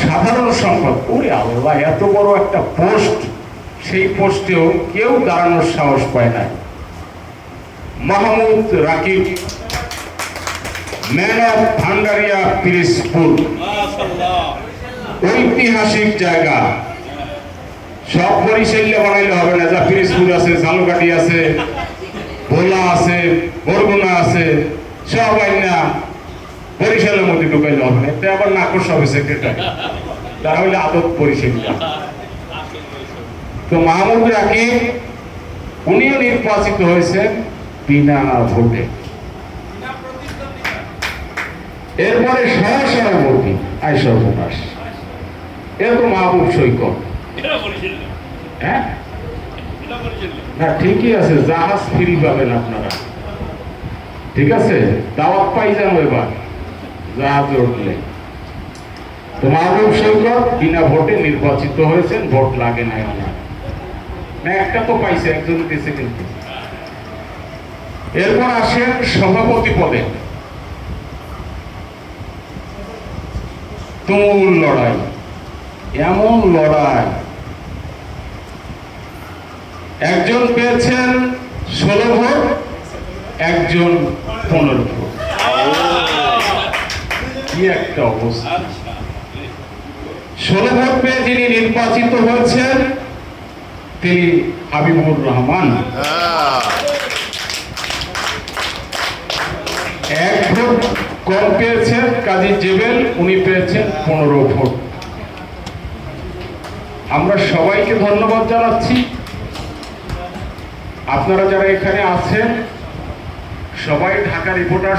সাধারণ সম্পাদক, ওরে আল্লাহ, এত বড় একটা পোস্ট, সেই পোস্টেও কেউ দাঁড়ানোর সাহস পায় না। মাহমুদ রাকিব, ম্যান অফ ভান্ডারিয়া পিরিজপুর, ঐতিহাসিক জায়গা। সব বরিশালে বানাইলে হবে না, যা পিরিজপুর আছে, ঝালকাঠি আছে, ভোলা আছে, বরগুনা আছে, সব আইনা বরিশালের মধ্যে ঢুকাইলে হবে না। এতে আবার নাকশ হবে সেক্রেটারি, তারা হইলে আদত বরিশালিয়া। তো মাহমুদ রাকিব উনিও নির্বাচিত হয়েছেন বিনা ভোটে। এরপরে সহসভাপতি আয়শা প্রকাশ, এ তো মাহবুব সৈকত। হ্যাঁ, না ঠিকই আছে, জাহাজ ফ্রি পাবেন আপনারা, ঠিক আছে, দাওয়াত পাই যাবো এবার জাহাজে উঠলে। তো মাহবুব সৈকত বিনা ভোটে নির্বাচিত হয়েছেন, ভোট লাগে নাই ওনার, না একটা তো পাইছে, একজন দিয়েছে কিন্তু। এরপর আসেন সভাপতি পদে। তুমুল লড়াই, এমন লড়াই, একজন পেয়েছেন 16 ভোট, একজন 15 ভোট। কি একটা অবস্থা! 16 ভোট পেয়ে যিনি নির্বাচিত হয়েছেন তিনি হাবিবুর রহমান। 1 ভোট কম পেয়েছেন কাজী জেবেল, উনি পেয়েছেন 15 ভোট। আমরা সবাইকে ধন্যবাদ জানাচ্ছি। আপনারা যারা এখানে আছেন সবাই ঢাকা রিপোর্টার